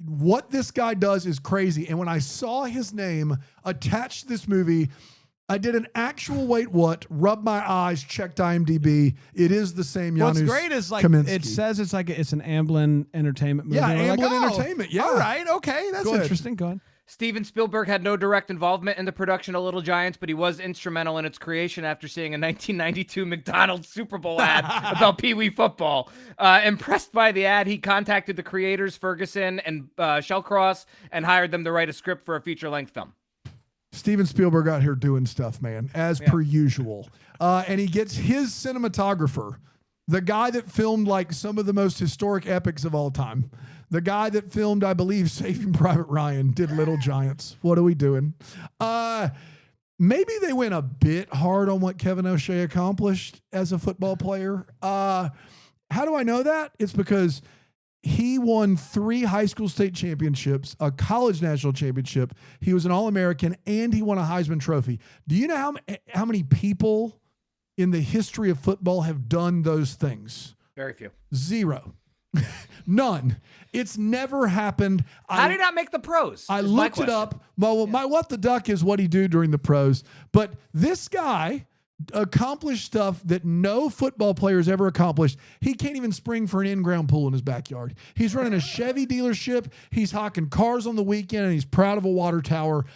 what this guy does is crazy. And when I saw his name attached to this movie, I did an actual rubbed my eyes, checked IMDb. It is the same Janusz What's great is like Kaminski. it says it's an Amblin Entertainment movie. Yeah, And we're Amblin Entertainment, yeah. All right, okay, that's Go ahead. interesting. Go ahead. Steven Spielberg had no direct involvement in the production of Little Giants, but he was instrumental in its creation after seeing a 1992 McDonald's Super Bowl ad about Pee-wee football. Impressed by the ad, he contacted the creators, Ferguson and Shellcross, and hired them to write a script for a feature-length film. Steven Spielberg out here doing stuff, man, as per usual. And he gets his cinematographer, the guy that filmed like some of the most historic epics of all time. The guy that filmed, I believe, Saving Private Ryan did Little Giants. What are we doing? Maybe they went a bit hard on what Kevin O'Shea accomplished as a football player. How do I know that? It's because he won 3 high school state championships, a college national championship. He was an All-American, and he won a Heisman Trophy. Do you know how many people in the history of football have done those things? Very few. 0. None. It's never happened. How did he not make the pros? I looked it up. Well, my what the duck is what he do during the pros. But this guy accomplished stuff that no football player's ever accomplished. He can't even spring for an in-ground pool in his backyard. He's running a Chevy dealership. He's hawking cars on the weekend, and he's proud of a water tower.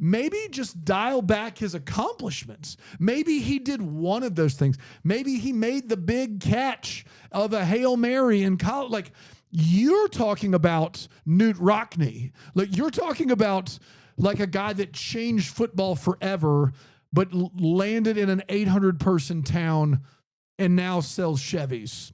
Maybe just dial back his accomplishments. Maybe he did one of those things. Maybe he made the big catch of a Hail Mary in college. Like, you're talking about Newt Rockney. Like, you're talking about like a guy that changed football forever, but landed in an 800-person town and now sells Chevys.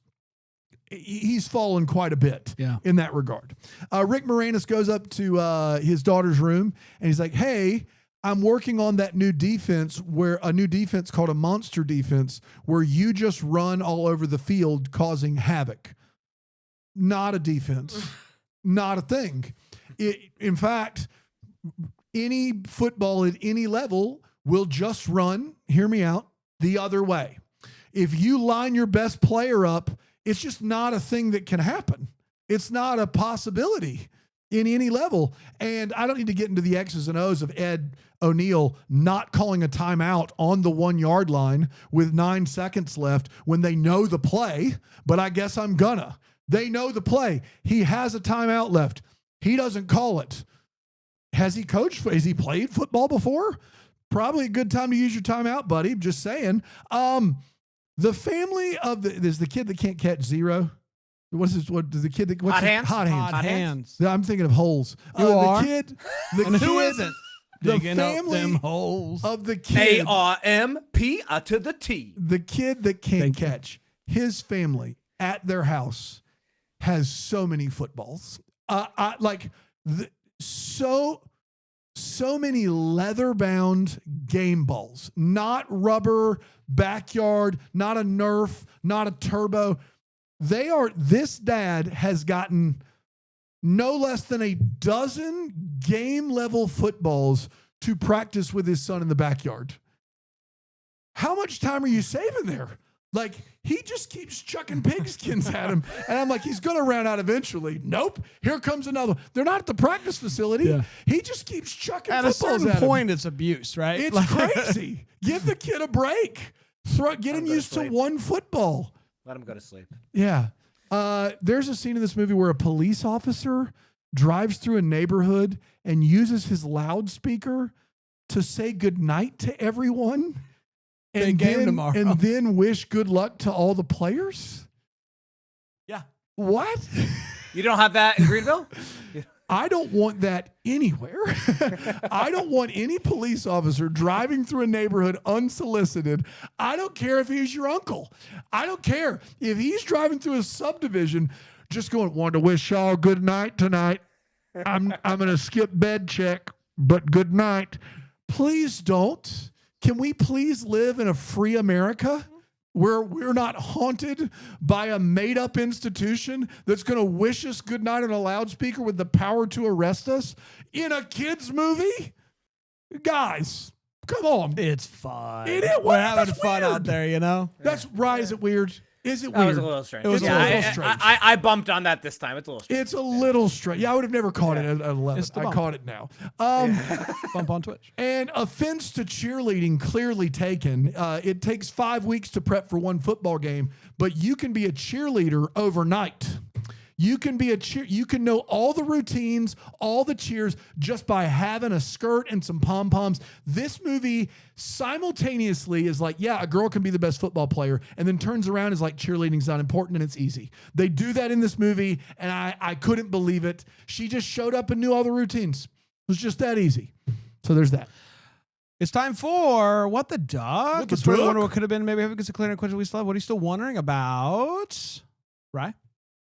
He's fallen quite a bit in that regard. Rick Moranis goes up to his daughter's room and he's like, hey, I'm working on that new defense called a monster defense where you just run all over the field causing havoc. Not a defense. Not a thing. In fact, any football at any level will just run, hear me out, the other way. If you line your best player up, it's just not a thing that can happen. It's not a possibility in any level. And I don't need to get into the X's and O's of Ed O'Neill not calling a timeout on the 1-yard line with 9 seconds left when they know the play, but I guess I'm gonna. They know the play. He has a timeout left. He doesn't call it. Has he coached? Has he played football before? Probably a good time to use your timeout, buddy. Just saying. The family of there's the kid that can't catch zero. What's the kid that Hot hands? Hot hands. I'm thinking of holes. You are? The kid, And who isn't? The Digging up family them holes. of the kid. ARMP to the T. The kid that can't catch. His family at their house has so many footballs. So many leather-bound game balls, not rubber, backyard, not a Nerf, not a turbo. This dad has gotten no less than a dozen game-level footballs to practice with his son in the backyard. How much time are you saving there? Like, he just keeps chucking pigskins at him. And I'm like, he's going to run out eventually. Nope. Here comes another. They're not at the practice facility. Yeah. He just keeps chucking at a footballs certain at him. point, it's abuse, right? It's crazy. Give the kid a break. Get him used to one football. Let him go to sleep. Yeah. There's a scene in this movie where a police officer drives through a neighborhood and uses his loudspeaker to say goodnight to everyone. Big game tomorrow. And then wish good luck to all the players? Yeah. What? You don't have that in Greenville? I don't want that anywhere. I don't want any police officer driving through a neighborhood unsolicited. I don't care if he's your uncle. I don't care if he's driving through a subdivision just going, want to wish y'all good night tonight. I'm going to skip bed check, but good night. Please don't. Can we please live in a free America where we're not haunted by a made-up institution that's going to wish us good night on a loudspeaker with the power to arrest us in a kid's movie? Guys, come on. It's fun. We're having fun out there, you know? That's right. Is it weird? Is it weird? That was a little strange. It was a little strange. I bumped on that this time. It's a little strange. It's a little strange. Yeah, I would have never caught it at 11. I caught it now. Bump on Twitch. And offense to cheerleading clearly taken. It takes 5 weeks to prep for one football game, but you can be a cheerleader overnight. You can be a cheer. You can know all the routines, all the cheers just by having a skirt and some pom-poms. This movie simultaneously is like, yeah, a girl can be the best football player, and then turns around and is like, cheerleading's not important and it's easy. They do that in this movie, and I couldn't believe it. She just showed up and knew all the routines. It was just that easy. So there's that. It's time for What the Duck. What the It's where we Duck? wonder what could have been. Maybe have a clear question we still have. What are you still wondering about? Right?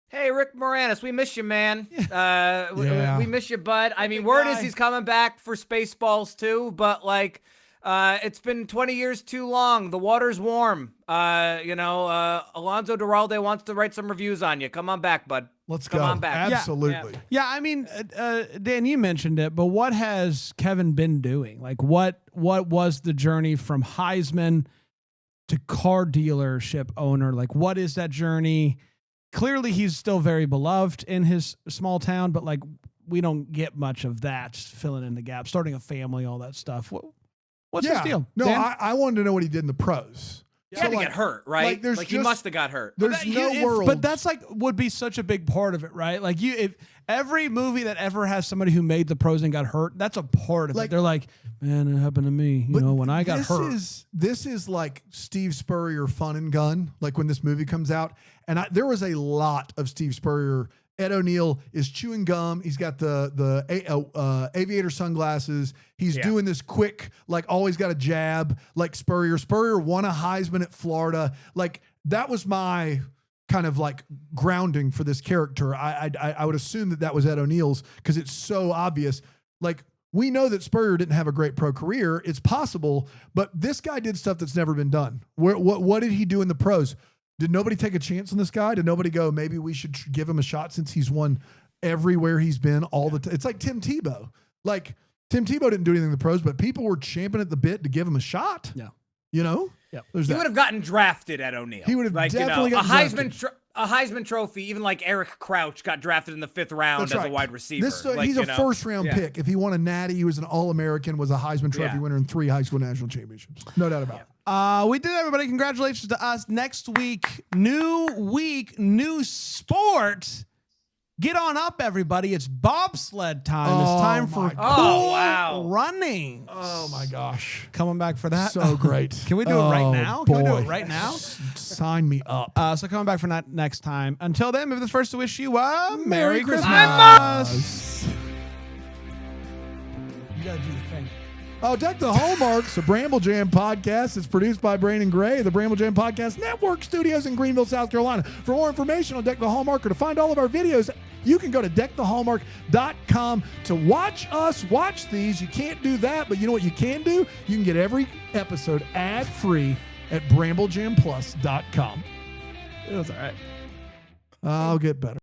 Hey, Rick Moranis, we miss you, man. Yeah. We miss you, bud. I mean, word is guy. he's coming back for Spaceballs too, but like, it's been 20 years too long. The water's warm. Alonzo Duralde wants to write some reviews on you. Come on back, bud. Let's Come go. on back. Absolutely. Yeah, I mean, Dan, you mentioned it, but what has Kevin been doing? Like, what was the journey from Heisman to car dealership owner? Like, what is that journey? Clearly, he's still very beloved in his small town, but like, we don't get much of that filling in the gap, starting a family, all that stuff. What's his deal? No, Dan? I wanted to know what he did in the pros. He had to get hurt, right? Like, He must have got hurt. There's world. But that's like would be such a big part of it, right? Like if every movie that ever has somebody who made the pros and got hurt, that's a part of it. They're like, man, it happened to me. You know, when I got hurt. This is like Steve Spurrier Fun and Gun, like when this movie comes out. And there was a lot of Steve Spurrier. Ed O'Neill is chewing gum. He's got the aviator sunglasses. He's doing this quick, like always got a jab, like Spurrier. Spurrier won a Heisman at Florida. Like that was my kind of like grounding for this character. I would assume that was Ed O'Neill's because it's so obvious. Like we know that Spurrier didn't have a great pro career. It's possible, but this guy did stuff that's never been done. What did he do in the pros? Did nobody take a chance on this guy? Did nobody go, maybe we should give him a shot since he's won everywhere he's been all the time? It's like Tim Tebow. Like Tim Tebow didn't do anything in the pros, but people were champing at the bit to give him a shot. Yeah. You know? Yeah. He would have gotten drafted at O'Neill. He would have definitely a gotten Heisman Trophy. Even like Eric Crouch got drafted in the 5th round as a wide receiver. He's a first-round pick. If he won a Natty, he was an All-American, was a Heisman Trophy winner in 3 high school national championships. No doubt about it. We did, everybody. Congratulations to us. Next week, new sport. Get on up, everybody. It's bobsled time. It's time for cool running. Oh, my gosh. Coming back for that. So great. Can we do it right now? Can we do it right now? Sign me up. So coming back for that next time. Until then, maybe the first to wish you a Merry Christmas. You got to do the thing. Oh, Deck the Hallmarks, a Bramble Jam podcast. It's produced by Brandon Gray, the Bramble Jam Podcast Network Studios in Greenville, South Carolina. For more information on Deck the Hallmark or to find all of our videos, you can go to deckthehallmark.com to watch us watch these. You can't do that, but you know what you can do? You can get every episode ad-free at bramblejamplus.com. It was all right. I'll get better.